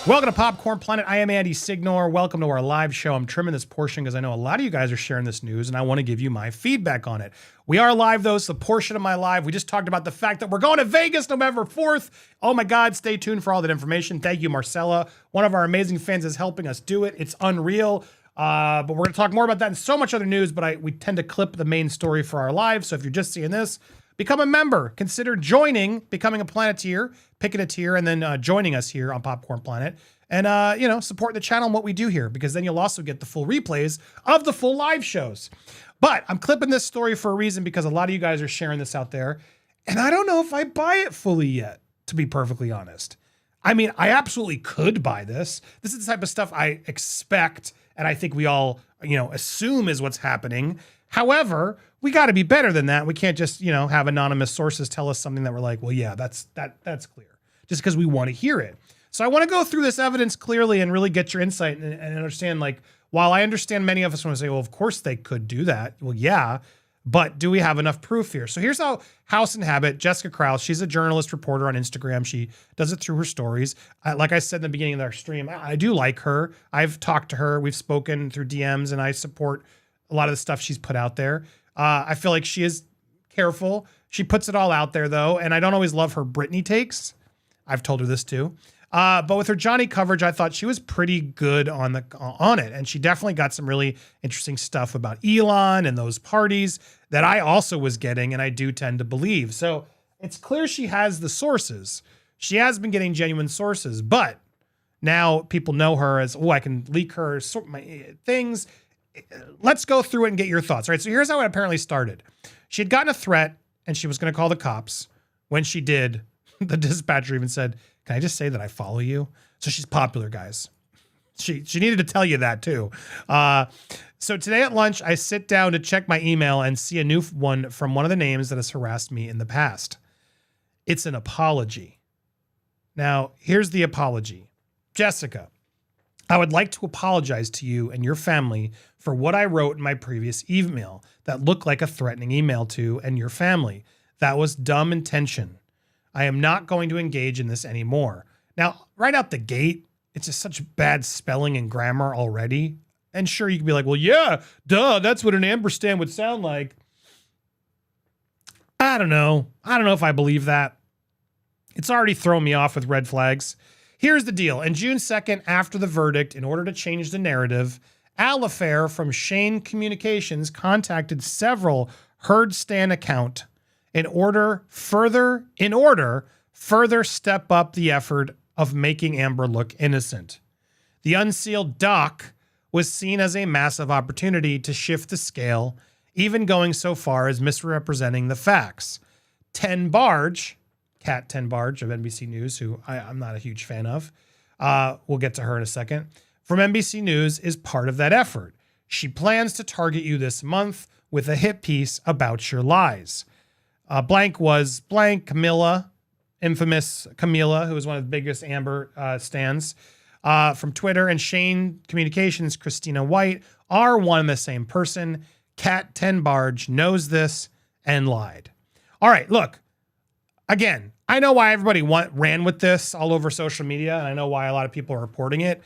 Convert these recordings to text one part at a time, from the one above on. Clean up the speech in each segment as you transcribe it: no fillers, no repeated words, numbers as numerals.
Welcome to Popcorn Planet. I am Andy Signore. Welcome to our live show. I'm trimming this portion because I know a lot of you guys are sharing this news and I want to give you my feedback on it. We are live though, so the portion of my live, we just talked about the fact that we're going to Vegas November 4th. Oh my God, stay tuned for all that information. Thank you, Marcella. One of our amazing fans is helping us do it. It's unreal. But we're going to talk more about that and so much other news, but we tend to clip the main story for our live. So if you're just seeing this, become a member. Consider becoming a Planeteer, picking a tier, and then joining us here on Popcorn Planet. And, support the channel and what we do here, because then you'll also get the full replays of the full live shows. But I'm clipping this story for a reason, because a lot of you guys are sharing this out there. And I don't know if I buy it fully yet, to be perfectly honest. I mean, I absolutely could buy this. This is the type of stuff I expect, and I think we all, assume is what's happening. However, we got to be better than that. We can't just, have anonymous sources tell us something that we're like, well, yeah, that's clear, just because we want to hear it. So I want to go through this evidence clearly and really get your insight and understand, while I understand many of us want to say, well, of course they could do that. Well, yeah, but do we have enough proof here? So here's how House and Habit, Jessica Krause, she's a journalist reporter on Instagram. She does it through her stories. Like I said in the beginning of our stream, I do like her. I've talked to her. We've spoken through DMs, and I support a lot of the stuff she's put out there. I feel like she is careful. She puts it all out there, though, and I don't always love her Britney takes. I've told her this, too. But with her Johnny coverage, I thought she was pretty good on it. And she definitely got some really interesting stuff about Elon and those parties that I also was getting, and I do tend to believe. So it's clear she has the sources. She has been getting genuine sources, but now people know her as, I can leak her my things. Let's go through it and get your thoughts. All right, so here's how it apparently started. She had gotten a threat, and she was going to call the cops. When she did, the dispatcher even said, "Can I just say that I follow you?" So she's popular, guys. She needed to tell you that too. So today at lunch, I sit down to check my email and see a new one from one of the names that has harassed me in the past. It's an apology. Now, here's the apology. Jessica, I would like to apologize to you and your family for what I wrote in my previous email that looked like a threatening email to and your family. That was dumb intention. I am not going to engage in this anymore. Now, right out the gate, it's just such bad spelling and grammar already. And sure, you can be like, well, yeah, duh, that's what an ampersand would sound like. I don't know. I don't know if I believe that. It's already thrown me off with red flags. Here's the deal. On June 2nd, after the verdict, in order to change the narrative, Alafair from Shane Communications contacted several Heard Stan account in order further step up the effort of making Amber look innocent. The unsealed doc was seen as a massive opportunity to shift the scale, even going so far as misrepresenting the facts. Kat 10 Barge of NBC News, who I'm not a huge fan of, we'll get to her in a second, from NBC News is part of that effort. She plans to target you this month with a hit piece about your lies. Blank was blank Camilla, infamous Camilla, who was one of the biggest Amber stans from Twitter, and Shane Communications, Christina White, are one and the same person. Kat 10 Barge knows this and lied. All right, look, again, I know why everybody ran with this all over social media, and I know why a lot of people are reporting it.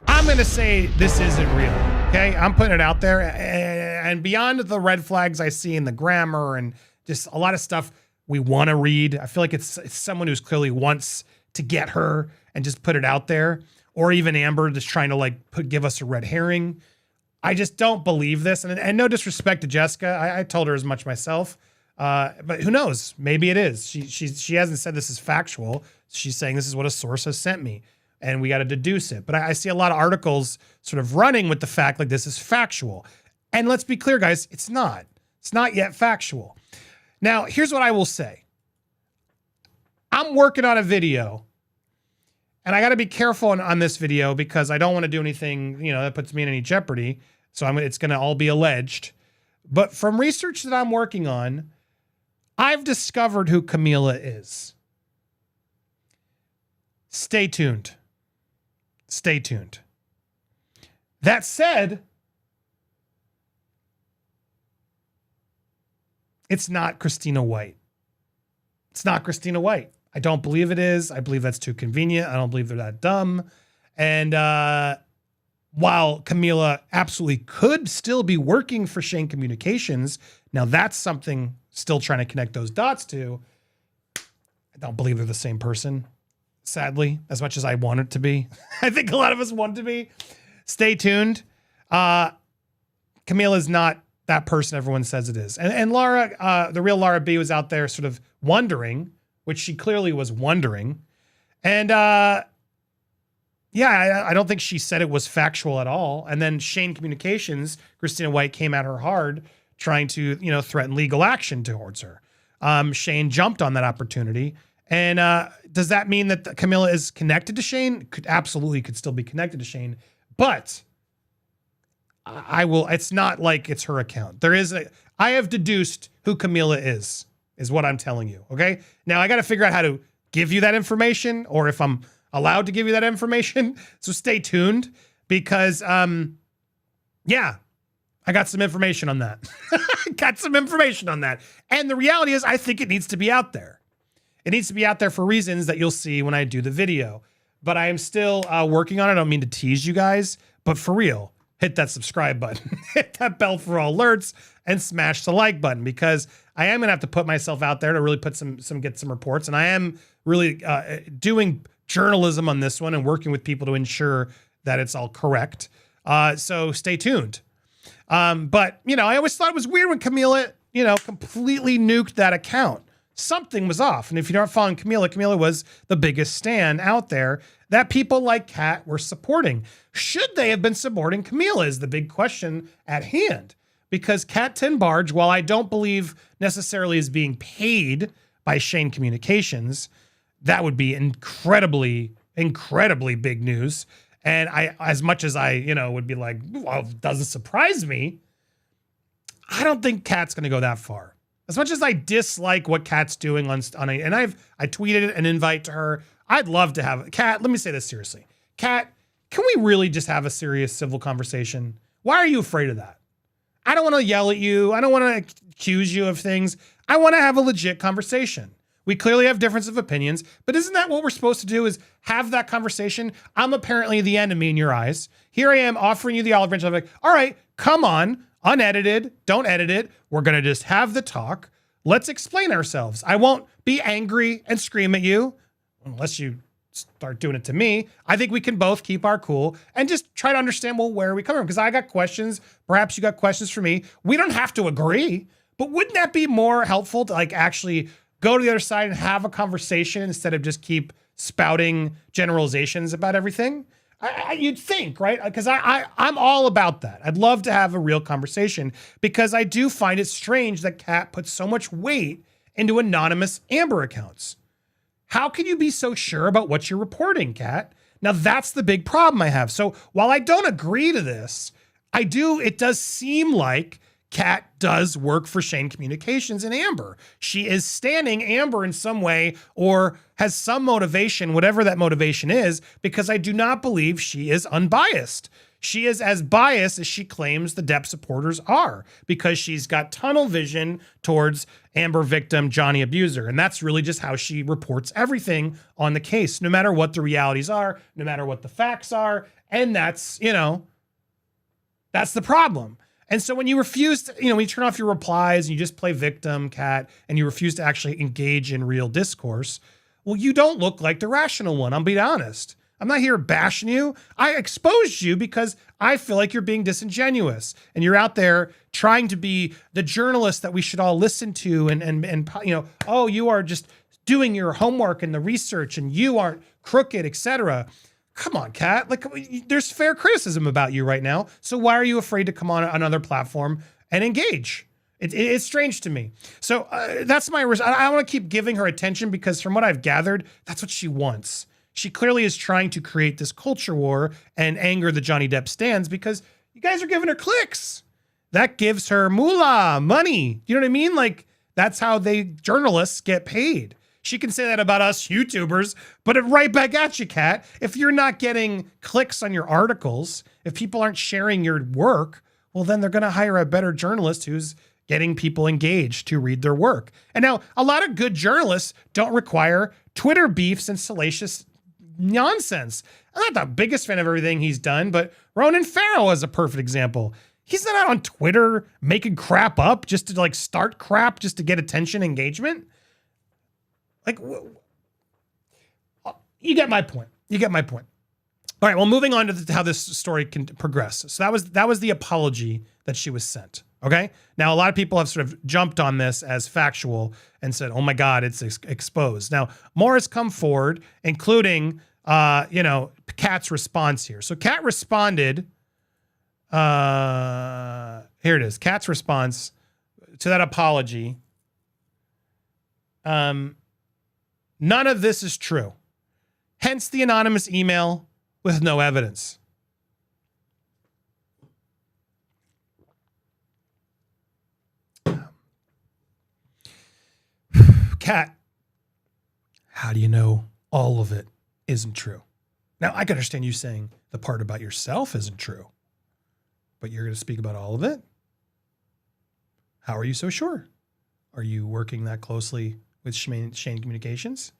I'm going to say this isn't real, okay? I'm putting it out there, and beyond the red flags I see in the grammar and just a lot of stuff we want to read. I feel like it's someone who's clearly wants to get her and just put it out there, or even Amber just trying to give us a red herring. I just don't believe this. And no disrespect to Jessica. I told her as much myself. But who knows? Maybe it is. She hasn't said this is factual. She's saying this is what a source has sent me, and we got to deduce it. But I see a lot of articles sort of running with the fact like this is factual. And let's be clear, guys, it's not. It's not yet factual. Now, here's what I will say. I'm working on a video, and I got to be careful on this video because I don't want to do anything, that puts me in any jeopardy. So it's going to all be alleged. But from research that I'm working on, I've discovered who Camila is. Stay tuned. Stay tuned. That said, it's not Christina White. It's not Christina White. I don't believe it is. I believe that's too convenient. I don't believe they're that dumb. And while Camila absolutely could still be working for Shane Communications, now that's something still trying to connect those dots to. I don't believe they're the same person, sadly, as much as I want it to be. I think a lot of us want it to be. Stay tuned. Camila is not that person everyone says it is. And Laura, the real Laura B, was out there sort of wondering, which she clearly was wondering. And yeah, I don't think she said it was factual at all. And then Shane Communications, Christina White, came at her hard, trying to, threaten legal action towards her. Shane jumped on that opportunity. And does that mean that Camila is connected to Shane? Absolutely could still be connected to Shane. But it's not like it's her account. I have deduced who Camila is what I'm telling you. Okay. Now I got to figure out how to give you that information, or if I'm allowed to give you that information. So stay tuned, because, I got some information on that. And the reality is, I think it needs to be out there. It needs to be out there for reasons that you'll see when I do the video. But I am still working on it. I don't mean to tease you guys, but for real, hit that subscribe button, hit that bell for all alerts, and smash the like button, because I am gonna have to put myself out there to really get some reports. And I am really doing journalism on this one and working with people to ensure that it's all correct. So stay tuned. But I always thought it was weird when Camila, completely nuked that account. Something was off. And if you aren't following Camila was the biggest stan out there that people like Kat were supporting. Should they have been supporting Camila is the big question at hand. Because Kat Tenbarge, while I don't believe necessarily is being paid by Shane Communications, that would be incredibly, incredibly big news. And as much as I, would be like, well, it doesn't surprise me, I don't think Kat's going to go that far. As much as I dislike what Kat's doing I tweeted an invite to her. I'd love to have Kat. Let me say this seriously. Kat, can we really just have a serious civil conversation? Why are you afraid of that? I don't want to yell at you. I don't want to accuse you of things. I want to have a legit conversation. We clearly have difference of opinions, but isn't that what we're supposed to do, is have that conversation? I'm apparently the enemy in your eyes. Here I am offering you the olive branch. I'm like, all right, come on, unedited, don't edit it. We're going to just have the talk. Let's explain ourselves. I won't be angry and scream at you unless you start doing it to me. I think we can both keep our cool and just try to understand, well, where are we coming from? Because I got questions. Perhaps you got questions for me. We don't have to agree, but wouldn't that be more helpful to actually go to the other side and have a conversation instead of just keep spouting generalizations about everything? You'd think, right? Because I'm all about that. I'd love to have a real conversation, because I do find it strange that Kat puts so much weight into anonymous Amber accounts. How can you be so sure about what you're reporting, Kat? Now that's the big problem I have. So while I don't agree to this, it does seem like Kat does work for Shane Communications and Amber. She is standing Amber in some way, or has some motivation, whatever that motivation is, because I do not believe she is unbiased. She is as biased as she claims the Depp supporters are, because she's got tunnel vision towards Amber victim Johnny abuser. And that's really just how she reports everything on the case, no matter what the realities are, no matter what the facts are. And that's, that's the problem. And so when you refuse to, when you turn off your replies and you just play victim, Kat, and you refuse to actually engage in real discourse, well, you don't look like the rational one. I'm being honest. I'm not here bashing you. I exposed you because I feel like you're being disingenuous and you're out there trying to be the journalist that we should all listen to. And oh, you are just doing your homework and the research and you aren't crooked, etc. Come on, Kat. There's fair criticism about you right now. So why are you afraid to come on another platform and engage? It's strange to me. So that's my I want to keep giving her attention, because from what I've gathered, that's what she wants. She clearly is trying to create this culture war and anger the Johnny Depp stans, because you guys are giving her clicks. That gives her moolah, money. You know what I mean? That's how journalists get paid. She can say that about us YouTubers, but right back at you, Kat. If you're not getting clicks on your articles, if people aren't sharing your work, well, then they're going to hire a better journalist who's getting people engaged to read their work. And now a lot of good journalists don't require Twitter beefs and salacious nonsense. I'm not the biggest fan of everything he's done, but Ronan Farrow is a perfect example. He's not out on Twitter making crap up just to like start crap just to get attention, engagement. Like, you get my point. You get my point. All right, well, moving on to how this story can progress. So that was the apology that she was sent. Okay. Now, a lot of people have sort of jumped on this as factual and said, oh my God, it's exposed. Now, more has come forward, including, Kat's response here. So Kat responded. Here it is. Kat's response to that apology. None of this is true. Hence the anonymous email with no evidence. Kat, how do you know all of it isn't true? Now, I can understand you saying the part about yourself isn't true, but you're going to speak about all of it? How are you so sure? Are you working that closely with Shane Communications?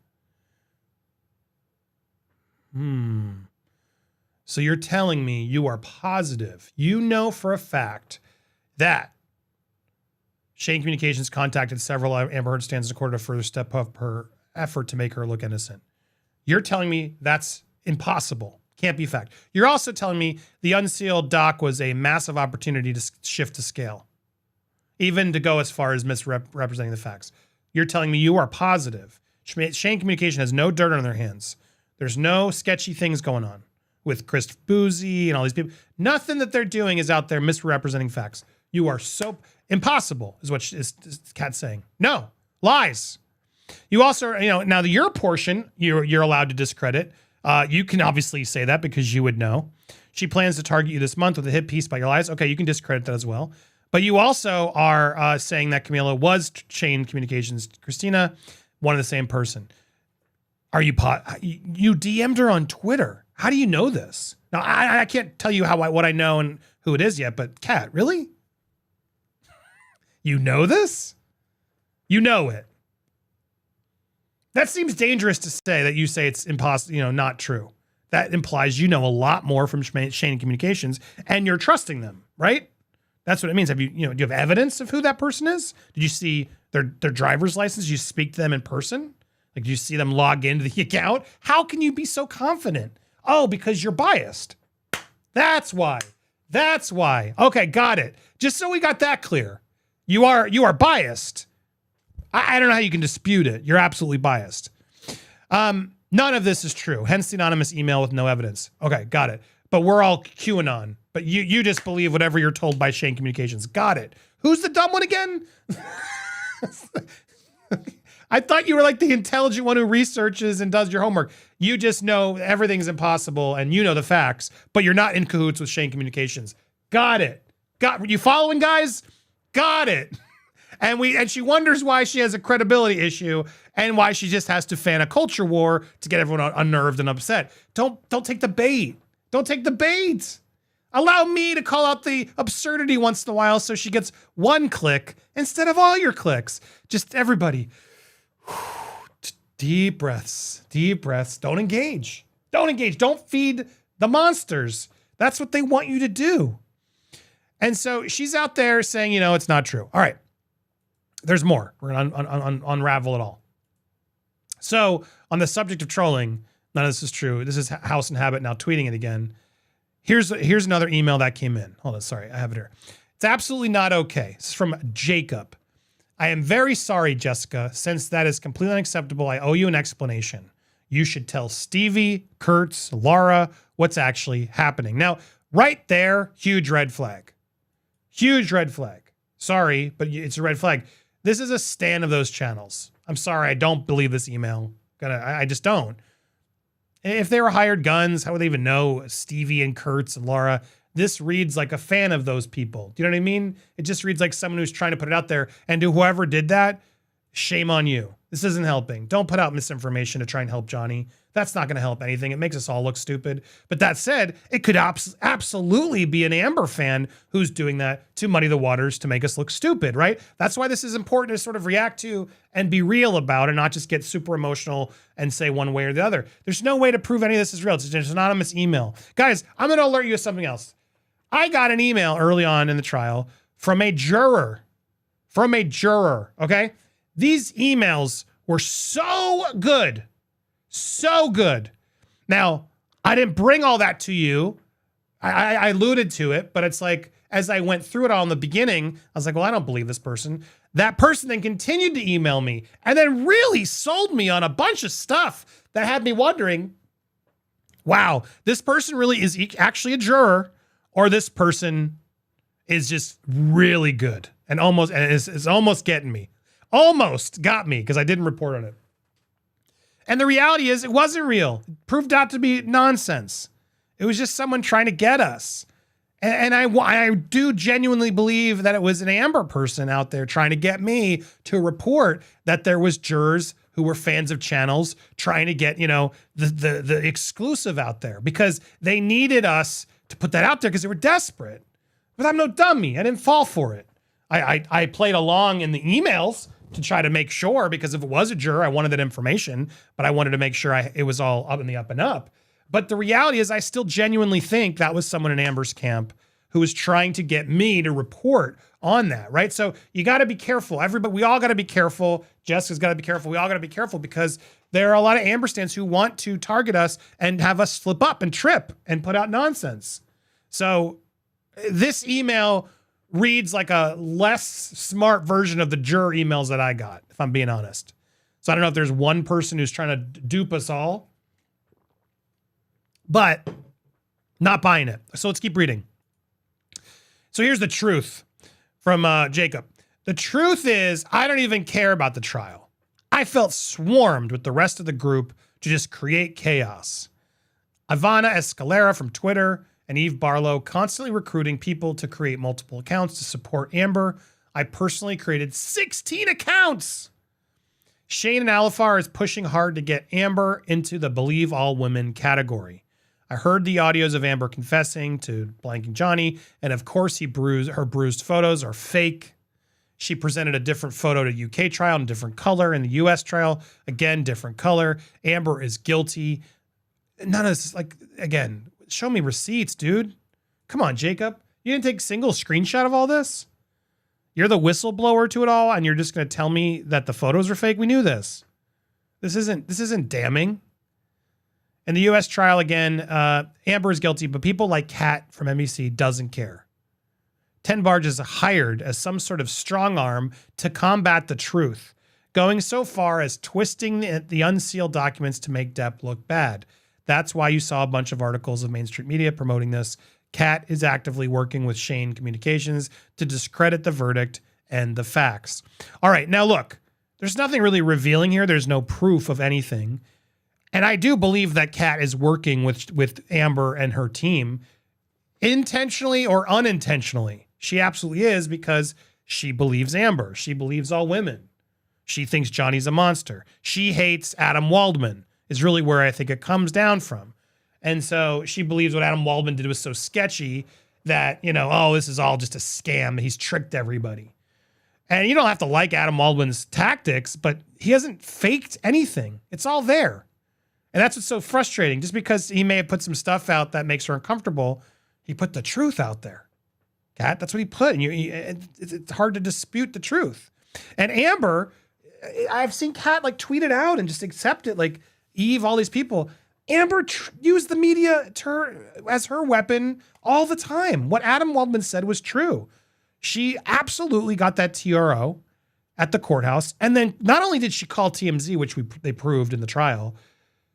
So you're telling me you are positive, you know for a fact that Shane Communications contacted several Amber Heard stands in court to further step up her effort to make her look innocent. You're telling me that's impossible. Can't be fact. You're also telling me the unsealed doc was a massive opportunity to shift to scale, even to go as far as misrepresenting the facts. You're telling me you are positive. Shane Communication has no dirt on their hands. There's no sketchy things going on with Chris Boozy and all these people. Nothing that they're doing is out there misrepresenting facts. You are so impossible, is what Kat's saying. No, lies. You also, now your portion, you're allowed to discredit. You can obviously say that because you would know. She plans to target you this month with a hit piece about your lies. Okay, you can discredit that as well. But you also are saying that Camila was Shane Communications Christina, one of the same person. Are you you DM'd her on Twitter? How do you know this? Now I can't tell you what I know and who it is yet. But Kat, really? You know this? You know it. That seems dangerous to say that you say it's impossible, not true. That implies you know a lot more from Shane Communications and you're trusting them, right? That's what it means. Do you have evidence of who that person is? Did you see their driver's license? Did you speak to them in person? Like, did you see them log into the account? How can you be so confident? Oh, because you're biased. That's why. That's why. Okay, got it. Just so we got that clear. You are biased. I don't know how you can dispute it. You're absolutely biased. None of this is true. Hence the anonymous email with no evidence. Okay, got it. But we're all QAnon. But you just believe whatever you're told by Shane Communications. Got it. Who's the dumb one again? I thought you were like the intelligent one who researches and does your homework. You just know everything's impossible and you know the facts, but you're not in cahoots with Shane Communications. Got it. You following, guys? Got it. And she wonders why she has a credibility issue and why she just has to fan a culture war to get everyone unnerved and upset. Don't take the bait. Don't take the bait. Allow me to call out the absurdity once in a while so she gets one click instead of all your clicks. Just everybody. Deep breaths. Deep breaths. Don't engage. Don't engage. Don't feed the monsters. That's what they want you to do. And so she's out there saying, it's not true. All right. There's more. We're going to unravel it all. So on the subject of trolling, none of this is true. This is House and Habit now tweeting it again. Here's another email that came in. Hold on. Sorry. I have it here. It's absolutely not okay. This is from Jacob. I am very sorry, Jessica. Since that is completely unacceptable, I owe you an explanation. You should tell Stevie, Kurtz, Laura what's actually happening. Now, right there, huge red flag. Huge red flag. Sorry, but it's a red flag. This is a stan of those channels. I'm sorry, I don't believe this email. I just don't. If they were hired guns, how would they even know Stevie and Kurtz and Laura? This reads like a fan of those people. Do you know what I mean? It just reads like someone who's trying to put it out there. And to whoever did that, shame on you. This isn't helping. Don't put out misinformation to try and help Johnny. That's not going to help anything. It makes us all look stupid. But that said, it could absolutely be an Amber fan who's doing that to muddy the waters to make us look stupid, right? That's why this is important to sort of react to and be real about and not just get super emotional and say one way or the other. There's no way to prove any of this is real. It's just an anonymous email. Guys, I'm going to alert you of something else. I got an email early on in the trial from a juror. Okay? These emails were so good. So good. Now, I didn't bring all that to you. I alluded to it, but it's like, as I went through it all in the beginning, I was like, well, I don't believe this person. That person then continued to email me and then really sold me on a bunch of stuff that had me wondering, wow, this person really is actually a juror, or this person is just really good and is almost getting me. Almost got me because I didn't report on it. And the reality is it wasn't real. It proved out to be nonsense. It was just someone trying to get us. And I do genuinely believe that it was an Amber person out there trying to get me to report that there was jurors who were fans of channels trying to get, the exclusive out there because they needed us to put that out there because they were desperate. But I'm no dummy. I didn't fall for it. I played along in the emails to try to make sure, because if it was a juror, I wanted that information, but I wanted to make sure it was all up in the up and up. But the reality is I still genuinely think that was someone in Amber's camp who was trying to get me to report on that, right? So you got to be careful. Everybody, we all got to be careful. Jessica's got to be careful. We all got to be careful because there are a lot of Amber stans who want to target us and have us slip up and trip and put out nonsense. So this email reads like a less smart version of the juror emails that I got, if I'm being honest. So I don't know if there's one person who's trying to dupe us all, but not buying it. So let's keep reading. So here's the truth from Jacob. The truth is, I don't even care about the trial. I felt swarmed with the rest of the group to just create chaos. Ivana Escalera from Twitter and Eve Barlow constantly recruiting people to create multiple accounts to support Amber. I personally created 16 accounts. Shane and Alifar is pushing hard to get Amber into the believe all women category. I heard the audios of Amber confessing to blanking Johnny, and of course her bruised photos are fake. She presented a different photo to UK trial in a different color. In the US trial, again, different color. Amber is guilty. None of this, again, show me receipts, dude. Come on, Jacob. You didn't take a single screenshot of all this? You're the whistleblower to it all, and you're just going to tell me that the photos are fake? We knew this. This isn't damning. In the U.S. trial, again, Amber is guilty, but people like Kat from NBC doesn't care. 10 Barge is hired as some sort of strong arm to combat the truth, going so far as twisting the unsealed documents to make Depp look bad. That's why you saw a bunch of articles of mainstream media promoting this. Kat is actively working with Shane Communications to discredit the verdict and the facts. All right, now look, there's nothing really revealing here. There's no proof of anything. And I do believe that Kat is working with Amber and her team intentionally or unintentionally. She absolutely is, because she believes Amber. She believes all women. She thinks Johnny's a monster. She hates Adam Waldman, is really where I think it comes down from. And so she believes what Adam Waldman did was so sketchy that, this is all just a scam. He's tricked everybody. And you don't have to like Adam Waldman's tactics, but he hasn't faked anything. It's all there. And that's what's so frustrating. Just because he may have put some stuff out that makes her uncomfortable, he put the truth out there. Kat, that's what he put. And it's hard to dispute the truth. And Amber, I've seen Kat tweet it out and just accept it. Like Eve, all these people. Amber used the media as her weapon all the time. What Adam Waldman said was true. She absolutely got that TRO at the courthouse. And then not only did she call TMZ, which they proved in the trial,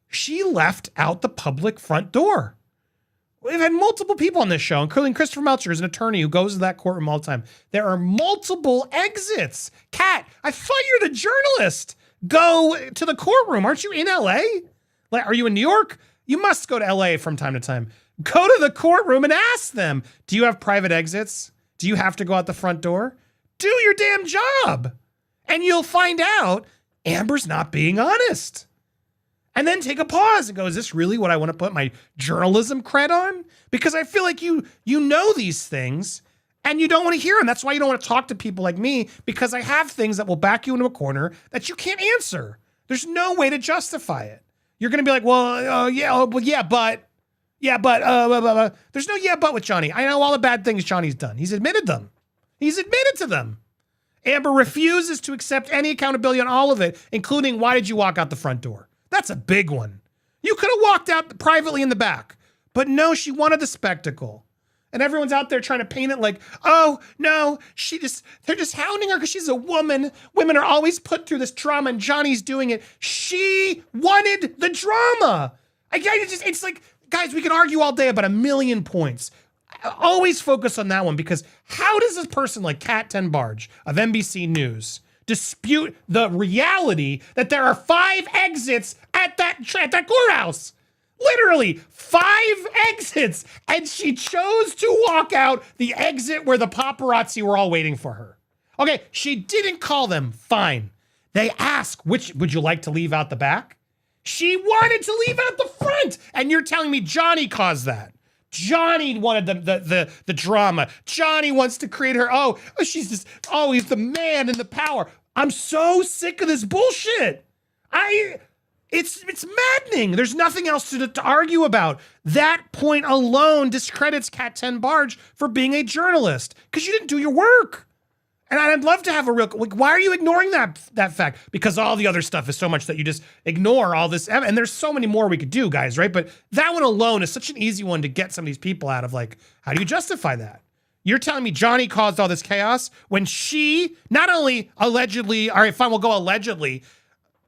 she left out the public front door. We've had multiple people on this show, including Christopher Melcher, is an attorney who goes to that courtroom all the time. There are multiple exits. Kat, I thought you're the journalist. Go to the courtroom. Aren't you in LA? Are you in New York? You must go to LA from time to time. Go to the courtroom and ask them, do you have private exits? Do you have to go out the front door? Do your damn job. And you'll find out Amber's not being honest. And then take a pause and go, is this really what I want to put my journalism cred on? Because I feel like you know these things and you don't want to hear them. That's why you don't want to talk to people like me, because I have things that will back you into a corner that you can't answer. There's no way to justify it. You're going to be like, well, but there's no yeah, but with Johnny. I know all the bad things Johnny's done. He's admitted them. He's admitted to them. Amber refuses to accept any accountability on all of it, including why did you walk out the front door? That's a big one. You could have walked out privately in the back, but no, she wanted the spectacle. And everyone's out there trying to paint it like, oh, no, they're just hounding her because she's a woman. Women are always put through this drama and Johnny's doing it. She wanted the drama. It's like, guys, we can argue all day about a million points. I always focus on that one, because how does this person like Kat Tenbarge of NBC News dispute the reality that there are 5 exits at that courthouse? Literally 5 exits. And she chose to walk out the exit where the paparazzi were all waiting for her. Okay, she didn't call them. Fine. They ask, which would you like to leave out the back? She wanted to leave out the front. And you're telling me Johnny caused that. Johnny wanted the drama. Johnny wants to create her. She's just, he's the man and the power. I'm so sick of this bullshit. It's maddening. There's nothing else to argue about. That point alone discredits Kat Tenbarge for being a journalist, because you didn't do your work. And I'd love to have a real, like, why are you ignoring that fact? Because all the other stuff is so much that you just ignore all this. And there's so many more we could do, guys, right? But that one alone is such an easy one to get some of these people out of. Like, how do you justify that? You're telling me Johnny caused all this chaos when she not only allegedly, all right, fine, we'll go allegedly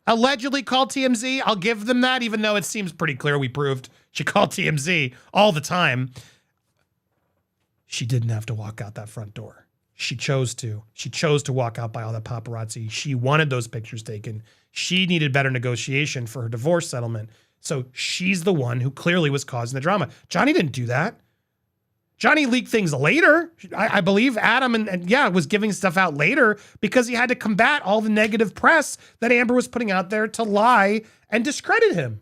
called TMZ. I'll give them that, even though it seems pretty clear we proved she called TMZ all the time. She didn't have to walk out that front door. She chose to. She chose to walk out by all that paparazzi. She wanted those pictures taken. She needed better negotiation for her divorce settlement. So she's the one who clearly was causing the drama. Johnny didn't do that. Johnny leaked things later. I believe Adam was giving stuff out later because he had to combat all the negative press that Amber was putting out there to lie and discredit him.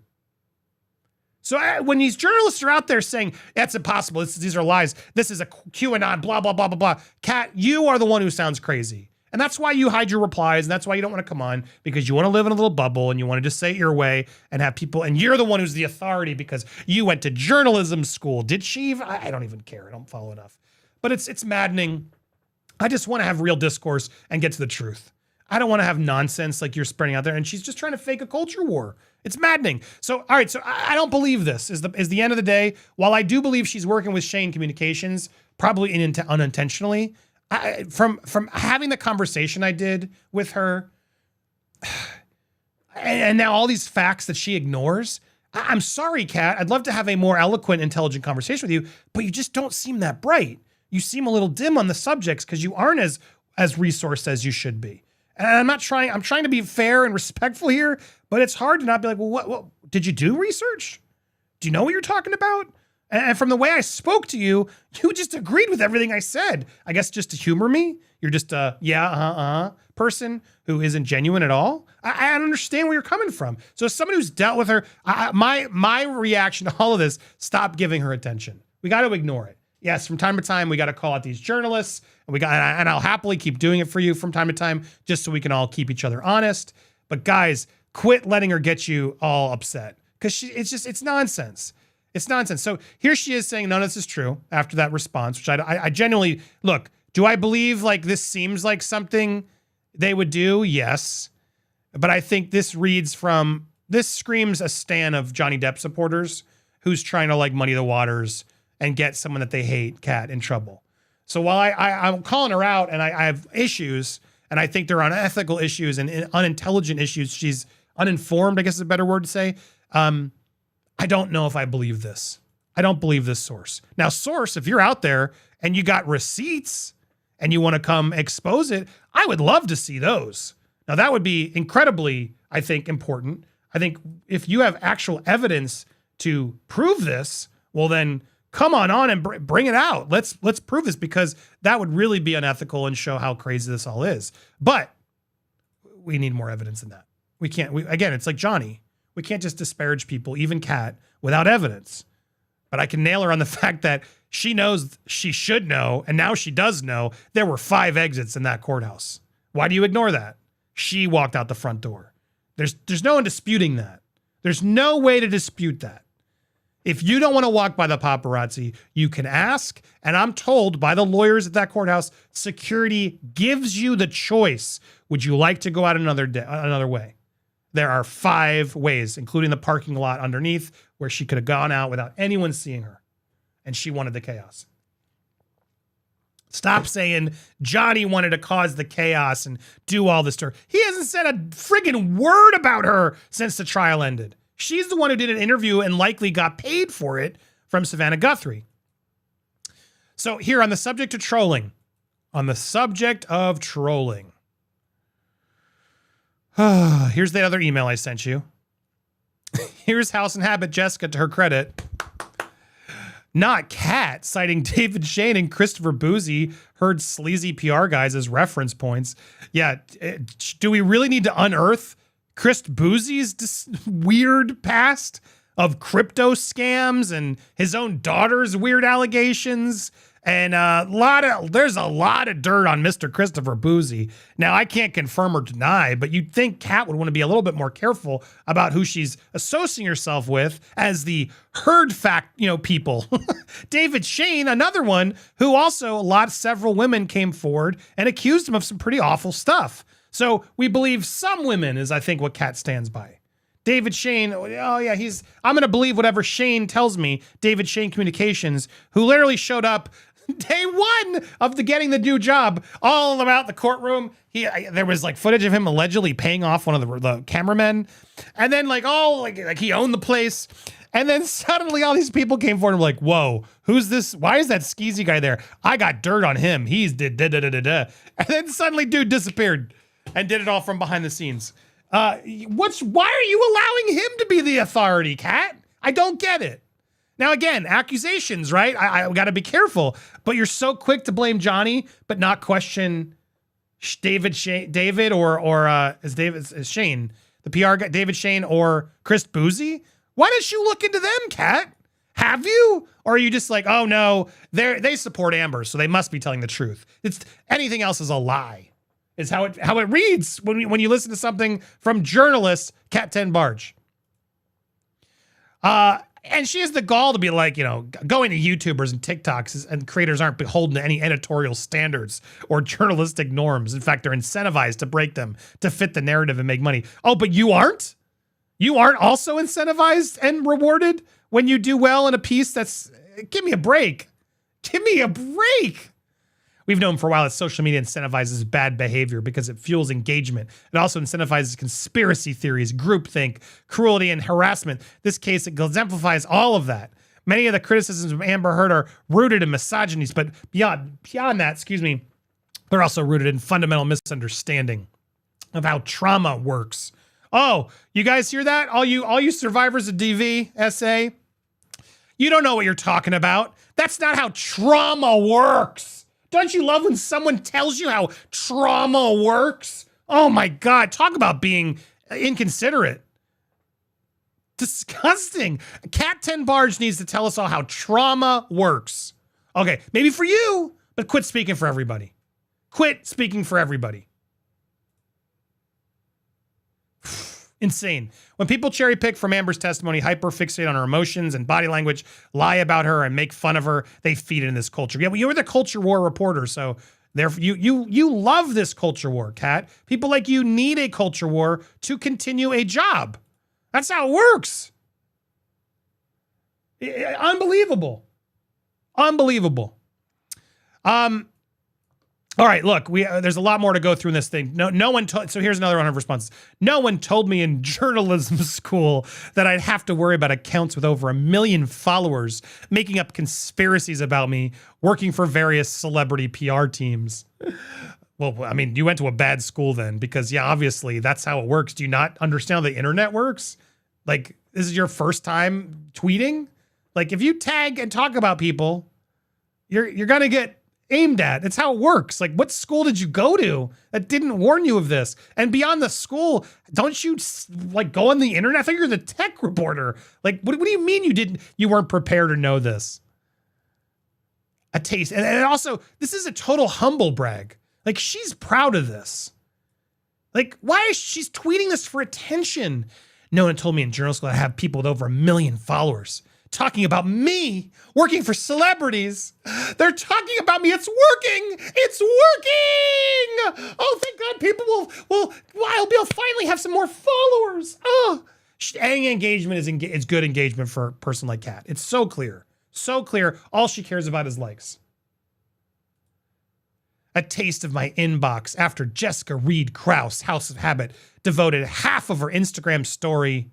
So when these journalists are out there saying, that's impossible, these are lies, this is a QAnon, blah, blah, blah, blah, blah. Kat, you are the one who sounds crazy. And that's why you hide your replies, and that's why you don't want to come on, because you want to live in a little bubble and you want to just say it your way and have people, and you're the one who's the authority because you went to journalism school. Did she? I don't even care. I don't follow enough. But it's maddening. I just want to have real discourse and get to the truth. I don't want to have nonsense like you're spreading out there, and she's just trying to fake a culture war. It's maddening. So, all right, so I don't believe this is the end of the day. While I do believe she's working with Shane Communications, probably unintentionally, from having the conversation I did with her, and now all these facts that she ignores, I'm sorry, Kat. I'd love to have a more eloquent, intelligent conversation with you, but you just don't seem that bright. You seem a little dim on the subjects because you aren't as resourced as you should be. And I'm trying to be fair and respectful here, but it's hard to not be like, well, what did you do research? Do you know what you're talking about? And from the way I spoke to you, you just agreed with everything I said. I guess just to humor me. You're just a person who isn't genuine at all. I don't understand where you're coming from. So as somebody who's dealt with her, my reaction to all of this, stop giving her attention. We got to ignore it. Yes, from time to time, we got to call out these journalists, and I'll happily keep doing it for you from time to time, just so we can all keep each other honest. But guys, quit letting her get you all upset, because it's nonsense. It's nonsense. So here she is saying none of this is true after that response, which I genuinely, look, do I believe like this seems like something they would do? Yes. But I think this screams a stan of Johnny Depp supporters who's trying to like muddy the waters and get someone that they hate, Kat, in trouble. So while I'm calling her out and I have issues, and I think they're unethical issues and unintelligent issues, she's uninformed, I guess is a better word to say, I don't know if I believe this. I don't believe this source. Now, source, if you're out there and you got receipts and you want to come expose it, I would love to see those. Now, that would be incredibly, I think, important. I think if you have actual evidence to prove this, well, then come on and bring it out. Let's prove this, because that would really be unethical and show how crazy this all is. But we need more evidence than that. Again, it's like Johnny. We can't just disparage people, even Kat, without evidence. But I can nail her on the fact that she knows she should know, and now she does know, there were 5 exits in that courthouse. Why do you ignore that? She walked out the front door. There's no one disputing that. There's no way to dispute that. If you don't want to walk by the paparazzi, you can ask. And I'm told by the lawyers at that courthouse, security gives you the choice. Would you like to go out another way? There are 5 ways, including the parking lot underneath, where she could have gone out without anyone seeing her. And she wanted the chaos. Stop saying Johnny wanted to cause the chaos and do all this to her. He hasn't said a friggin' word about her since the trial ended. She's the one who did an interview and likely got paid for it from Savannah Guthrie. So here on the subject of trolling, here's the other email I sent you. Here's House and Habit Jessica, to her credit. Not Kat, citing David Shane and Christopher Boozy, heard sleazy PR guys as reference points. Yeah, do we really need to unearth Chris Boozy's weird past of crypto scams and his own daughter's weird allegations? And there's a lot of dirt on Mr. Christopher Boozy. Now, I can't confirm or deny, but you'd think Kat would want to be a little bit more careful about who she's associating herself with as the herd fact, people. David Shane, another one who also several women came forward and accused him of some pretty awful stuff. So we believe some women is, I think, what Kat stands by. David Shane, I'm going to believe whatever Shane tells me. David Shane Communications, who literally showed up day one of getting the new job, all about the courtroom. There was footage of him allegedly paying off one of the cameramen, and then he owned the place. And then suddenly all these people came forward and were like, whoa, who's this? Why is that skeezy guy there? I got dirt on him. He's da-da-da-da-da. And then suddenly dude disappeared and did it all from behind the scenes. Why are you allowing him to be the authority, Kat? I don't get it. Now, again, accusations, right? I got to be careful, but you're so quick to blame Johnny, but not question David, Shane, the PR guy, David Shane or Chris Boozy. Why don't you look into them, Kat? Have you? Or are you just like, oh no, they support Amber, so they must be telling the truth. Anything else is a lie. Is how it reads when you listen to something from journalist Kat 10 Barge. And she has the gall to be going to YouTubers and TikToks and creators aren't beholden to any editorial standards or journalistic norms. In fact, they're incentivized to break them to fit the narrative and make money. Oh, but you aren't? You aren't also incentivized and rewarded when you do well in a piece give me a break. Give me a break. We've known for a while that social media incentivizes bad behavior because it fuels engagement. It also incentivizes conspiracy theories, groupthink, cruelty, and harassment. This case exemplifies all of that. Many of the criticisms of Amber Heard are rooted in misogyny, but beyond that, they're also rooted in fundamental misunderstanding of how trauma works. Oh, you guys hear that? All you survivors of DV, SA? You don't know what you're talking about. That's not how trauma works. Don't you love when someone tells you how trauma works? Oh my God, talk about being inconsiderate. Disgusting. Kat 10 Barge needs to tell us all how trauma works. Okay, maybe for you, but quit speaking for everybody. Quit speaking for everybody. Insane. When people cherry pick from Amber's testimony, hyper-fixate on her emotions and body language, lie about her and make fun of her, they feed it in this culture. Yeah, well, you're the culture war reporter, so therefore you love this culture war, Kat. People like you need a culture war to continue a job. That's how it works. Unbelievable. Unbelievable. All right, look, there's a lot more to go through in this thing. No one so here's another one of responses. No one told me in journalism school that I'd have to worry about accounts with over 1 million followers making up conspiracies about me working for various celebrity PR teams. Well, I mean, you went to a bad school then because, yeah, obviously that's how it works. Do you not understand how the internet works? This is your first time tweeting? If you tag and talk about people, you're going to get aimed at. It's how it works. Like, what school did you go to that didn't warn you of this? And beyond the school, don't you like go on the internet? I thought you're the tech reporter. Like, what do you mean you weren't prepared to know this? A taste. And also, this is a total humble brag. Like, she's proud of this. Like, why is she's tweeting this for attention? No one told me in journal school I have people with over 1 million followers talking about me working for celebrities. They're talking about me. It's working. It's working. Oh, thank God. People I'll finally have some more followers. Oh, any engagement is good engagement for a person like Kat. It's so clear. So clear. All she cares about is likes. A taste of my inbox after Jessica Reed Krause, House of Habit, devoted half her Instagram story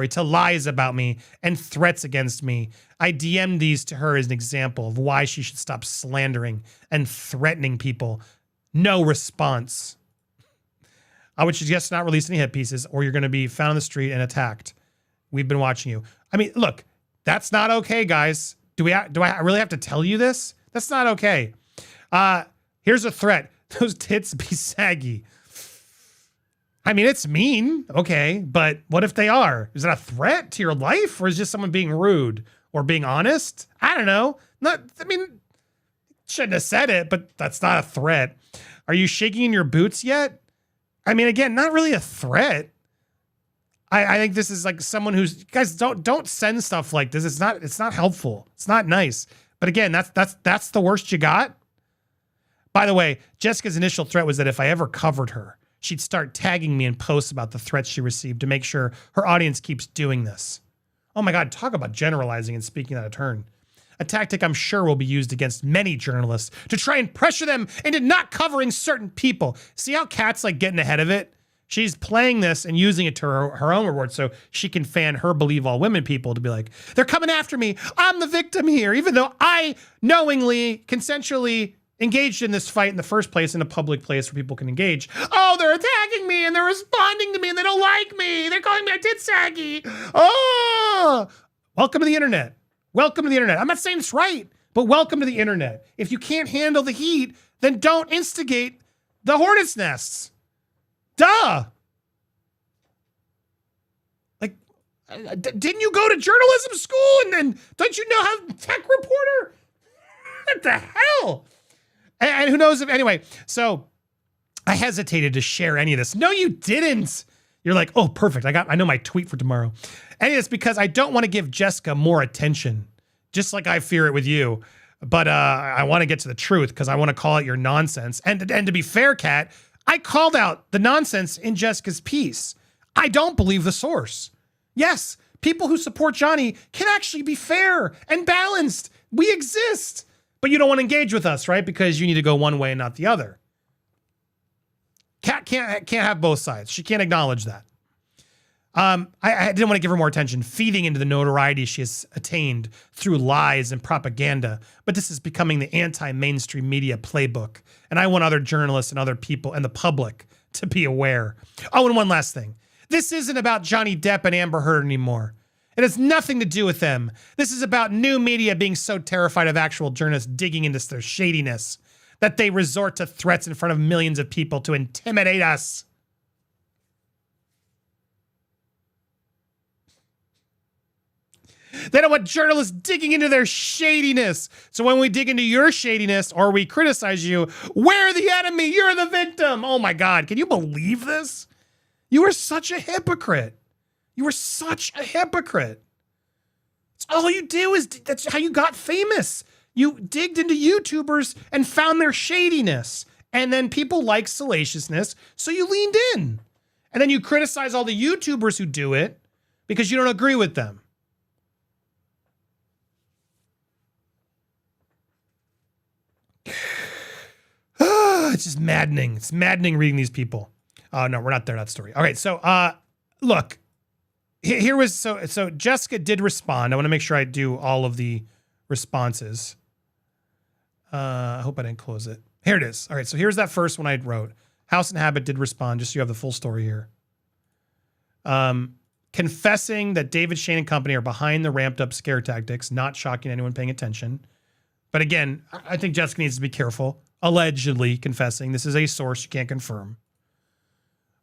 to lies about me and threats against me. I DM'd these to her as an example of why she should stop slandering and threatening people. No response. I would suggest not release any hit pieces or you're going to be found on the street and attacked. We've been watching you. I mean, look, that's not okay, guys. Do I really have to tell you this? That's not okay. Here's a threat. Those tits be saggy. I mean, it's mean, okay, but what if they are? Is that a threat to your life, or is just someone being rude or being honest? I don't know. Shouldn't have said it, but that's not a threat. Are you shaking in your boots yet? I mean, again, not really a threat. I think this is like someone who's, guys, don't send stuff like this. It's not helpful. It's not nice. But again, that's the worst you got. By the way, Jessica's initial threat was that if I ever covered her, she'd start tagging me in posts about the threats she received to make sure her audience keeps doing this. Oh my God, talk about generalizing and speaking out of turn. A tactic I'm sure will be used against many journalists to try and pressure them into not covering certain people. See how Kat's like getting ahead of it? She's playing this and using it to her own reward so she can fan her believe all women people to be like, they're coming after me. I'm the victim here, even though I knowingly, consensually engaged in this fight in the first place in a public place where people can engage. Oh, they're attacking me and they're responding to me and they don't like me. They're calling me a tit saggy. Oh, welcome to the internet. Welcome to the internet. I'm not saying it's right, but welcome to the internet. If you can't handle the heat, then don't instigate the hornet's nests. Duh. Like, didn't you go to journalism school and don't you know how tech reporter? What the hell? And who knows if, anyway, so I hesitated to share any of this. No, you didn't. You're like, oh, perfect. I know my tweet for tomorrow. And it's because I don't want to give Jessica more attention, just like I fear it with you. But I want to get to the truth because I want to call out your nonsense. And to be fair, Kat, I called out the nonsense in Jessica's piece. I don't believe the source. Yes, people who support Johnny can actually be fair and balanced. We exist. But you don't want to engage with us, right? Because you need to go one way and not the other. Kat can't have both sides. She can't acknowledge that. I didn't want to give her more attention, feeding into the notoriety she has attained through lies and propaganda. But this is becoming the anti-mainstream media playbook. And I want other journalists and other people and the public to be aware. Oh, and one last thing. This isn't about Johnny Depp and Amber Heard anymore. It has nothing to do with them. This is about new media being so terrified of actual journalists digging into their shadiness that they resort to threats in front of millions of people to intimidate us. They don't want journalists digging into their shadiness. So when we dig into your shadiness or we criticize you, we're the enemy. You're the victim. Oh my God. Can you believe this? You are such a hypocrite. You are such a hypocrite. It's all you do is, that's how you got famous. You digged into YouTubers and found their shadiness. And then people like salaciousness, so you leaned in. And then you criticize all the YouTubers who do it because you don't agree with them. It's just maddening. It's maddening reading these people. No, we're not there, that story. All right, so look. Here was, so Jessica did respond. I want to make sure I do all of the responses. I hope I didn't close it. Here it is. All right, so here's that first one I wrote. House and Habit did respond, just so you have the full story here. Confessing that David Shane and company are behind the ramped up scare tactics, not shocking anyone paying attention. But again, I think Jessica needs to be careful. Allegedly confessing. This is a source you can't confirm.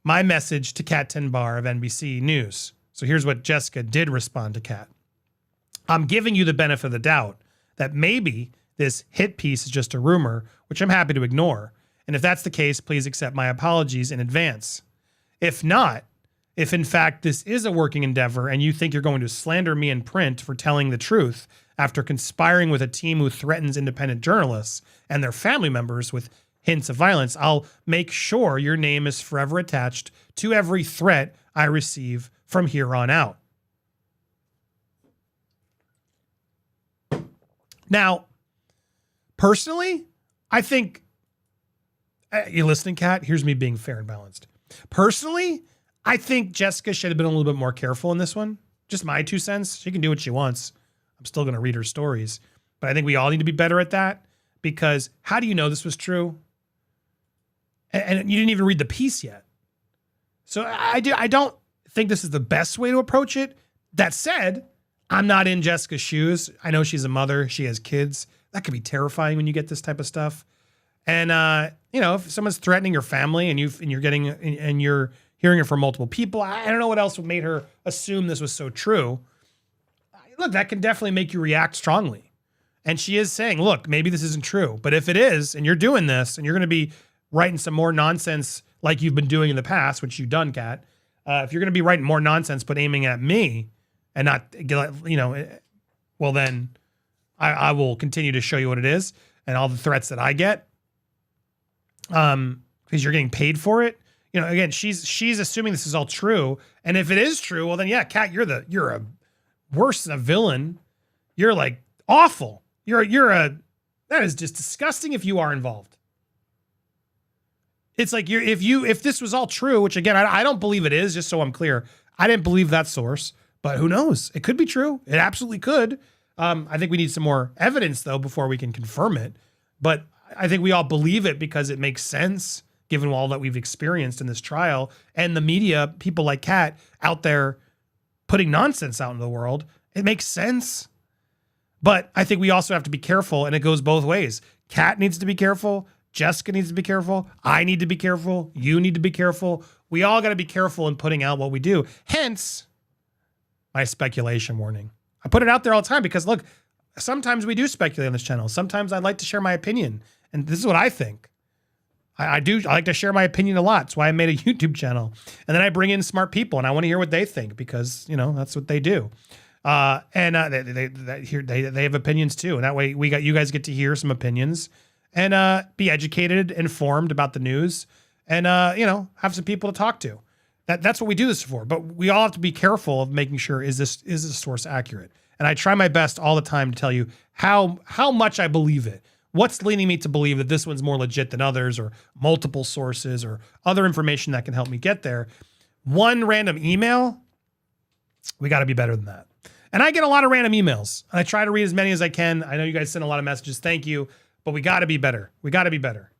My message to Kat Tenbar of NBC News. So here's what Jessica did respond to Kat. I'm giving you the benefit of the doubt that maybe this hit piece is just a rumor, which I'm happy to ignore. And if that's the case, please accept my apologies in advance. If not, if in fact this is a working endeavor and you think you're going to slander me in print for telling the truth after conspiring with a team who threatens independent journalists and their family members with hints of violence, I'll make sure your name is forever attached to every threat I receive from here on out. Now, personally, I think, you listening, Kat? Here's me being fair and balanced. Personally, I think Jessica should have been a little bit more careful in this one. Just my 2 cents. She can do what she wants. I'm still going to read her stories. But I think we all need to be better at that, because how do you know this was true? And you didn't even read the piece yet. So I don't think this is the best way to approach it. That said, I'm not in Jessica's shoes. I know she's a mother. She has kids. That could be terrifying when you get this type of stuff. And if someone's threatening your family and you're hearing it from multiple people, I don't know what else made her assume this was so true. Look, that can definitely make you react strongly. And she is saying, look, maybe this isn't true. But if it is, and you're doing this, and you're going to be writing some more nonsense like you've been doing in the past, which you've done, Kat, if you're going to be writing more nonsense but aiming at me and not, well then I will continue to show you what it is and all the threats that I get, because you're getting paid for it. Again, she's assuming this is all true. And if it is true, well then, yeah, Kat, you're a worse than a villain. You're like awful. That is just disgusting if you are involved. It's like if this was all true, which again, I don't believe it is, just so I'm clear. I didn't believe that source, but who knows? It could be true. It absolutely could. I think we need some more evidence though before we can confirm it. But I think we all believe it because it makes sense given all that we've experienced in this trial and the media, people like Kat out there putting nonsense out in the world. It makes sense. But I think we also have to be careful, and it goes both ways. Kat needs to be careful. Jessica needs to be careful. I need to be careful. You need to be careful. We all got to be careful in putting out what we do. Hence, my speculation warning. I put it out there all the time because, look, sometimes we do speculate on this channel. Sometimes I'd like to share my opinion, and this is what I think. I like to share my opinion a lot. That's why I made a YouTube channel. And then I bring in smart people, and I want to hear what they think because, that's what they do. They have opinions too. And that way you guys get to hear some opinions and be educated, informed about the news, and have some people to talk to. That's what we do this for. But we all have to be careful of making sure is this source accurate. And I try my best all the time to tell you how much I believe it. What's leading me to believe that this one's more legit than others, or multiple sources, or other information that can help me get there. One random email, we got to be better than that. And I get a lot of random emails, and I try to read as many as I can. I know you guys send a lot of messages. Thank you. But we got to be better. We got to be better.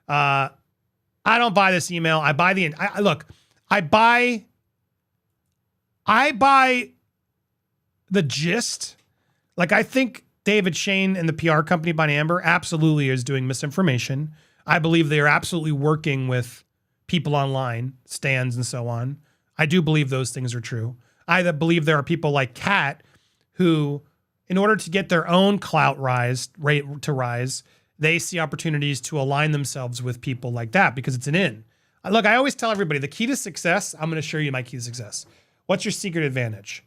I don't buy this email. I buy the gist. Like, I think David Shane and the PR company by Amber absolutely is doing misinformation. I believe they are absolutely working with people online, stands and so on. I do believe those things are true. I believe there are people like Kat who, in order to get their own clout rate to rise, they see opportunities to align themselves with people like that because it's an in. Look, I always tell everybody the key to success, I'm going to show you my key to success. What's your secret advantage?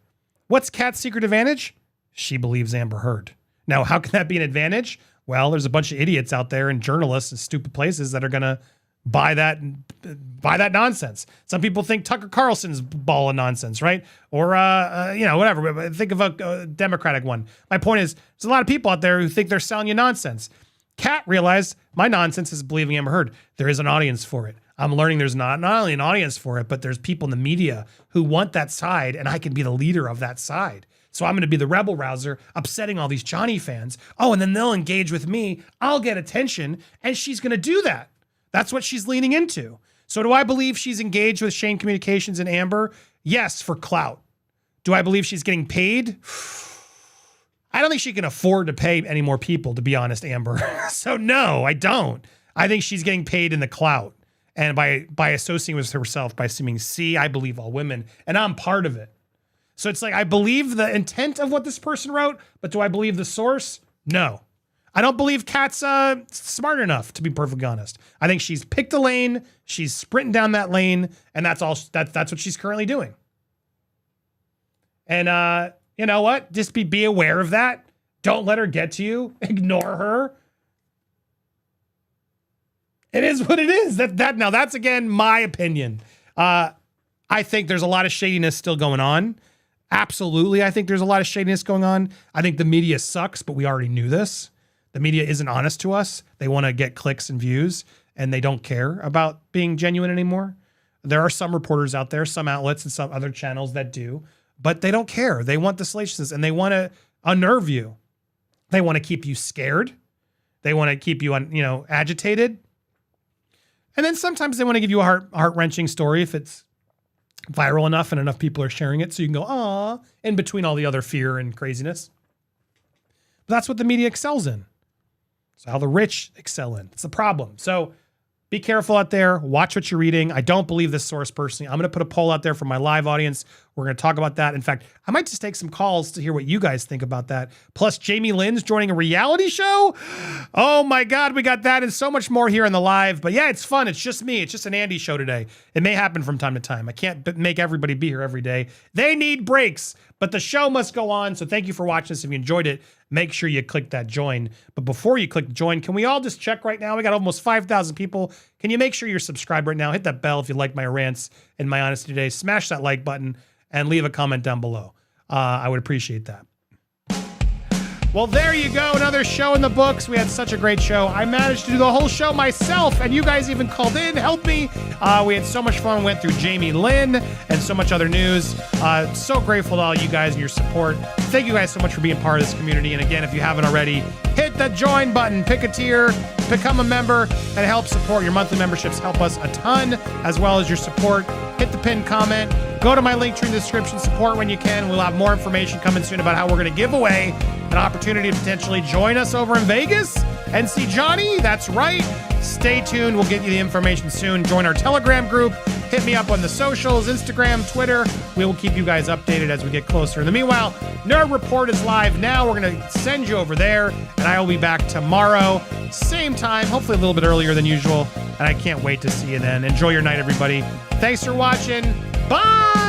What's Kat's secret advantage? She believes Amber Heard. Now, how can that be an advantage? Well, there's a bunch of idiots out there and journalists and stupid places that are going to buy that nonsense. Some people think Tucker Carlson's ball of nonsense, right? Or, whatever. Think of a Democratic one. My point is, there's a lot of people out there who think they're selling you nonsense. Kat realized my nonsense is believing Amber Heard. There is an audience for it. I'm learning there's not only an audience for it, but there's people in the media who want that side, and I can be the leader of that side. So I'm going to be the rebel rouser, upsetting all these Johnny fans. Oh, and then they'll engage with me. I'll get attention, and she's going to do that. That's what she's leaning into. So do I believe she's engaged with Shane Communications and Amber? Yes, for clout. Do I believe she's getting paid? I don't think she can afford to pay any more people, to be honest, Amber. So no, I don't. I think she's getting paid in the clout. And by associating with herself, by assuming, see, I believe all women, and I'm part of it. So it's like, I believe the intent of what this person wrote, but do I believe the source? No. I don't believe Kat's smart enough, to be perfectly honest. I think she's picked a lane, she's sprinting down that lane, and that's what she's currently doing. And you know what? Just be aware of that. Don't let her get to you. Ignore her. It is what it is. Now that's again my opinion. I think there's a lot of shadiness still going on. Absolutely, I think there's a lot of shadiness going on. I think the media sucks, but we already knew this. The media isn't honest to us. They want to get clicks and views, and they don't care about being genuine anymore. There are some reporters out there, some outlets and some other channels that do, but they don't care. They want the salaciousness, and they want to unnerve you. They want to keep you scared. They want to keep you, agitated. And then sometimes they want to give you a heart-wrenching story if it's viral enough and enough people are sharing it, so you can go, "Aw," in between all the other fear and craziness. But that's what the media excels in. It's how the rich excel in. It's the problem. So be careful out there. Watch what you're reading. I don't believe this source personally. I'm going to put a poll out there for my live audience. We're going to talk about that. In fact, I might just take some calls to hear what you guys think about that. Plus, Jamie Lynn's joining a reality show. Oh my God, we got that and so much more here in the live. But yeah, it's fun. It's just me. It's just an Andy show today. It may happen from time to time. I can't make everybody be here every day. They need breaks, but the show must go on. So thank you for watching this. If you enjoyed it, make sure you click that join. But before you click join, can we all just check right now? We got almost 5,000 people. Can you make sure you're subscribed right now? Hit that bell if you like my rants and my honesty today. Smash that like button and leave a comment down below. I would appreciate that. Well, there you go. Another show in the books. We had such a great show. I managed to do the whole show myself, and you guys even called in, helped me. We had so much fun. Went through Jamie Lynn and so much other news. So grateful to all you guys and your support. Thank you guys so much for being part of this community. And again, if you haven't already, hit the join button, pick a tier, become a member, and help support. Your monthly memberships help us a ton, as well as your support. Hit the pinned comment. Go to my link tree in the description. Support when you can. We'll have more information coming soon about how we're going to give away an opportunity to potentially join us over in Vegas and see Johnny. That's right. Stay tuned. We'll get you the information soon. Join our Telegram group. Hit me up on the socials, Instagram, Twitter. We will keep you guys updated as we get closer. In the meanwhile, Nerd Report is live now. We're going to send you over there, and I will be back tomorrow, same time, hopefully a little bit earlier than usual. And I can't wait to see you then. Enjoy your night, everybody. Thanks for watching. Bye.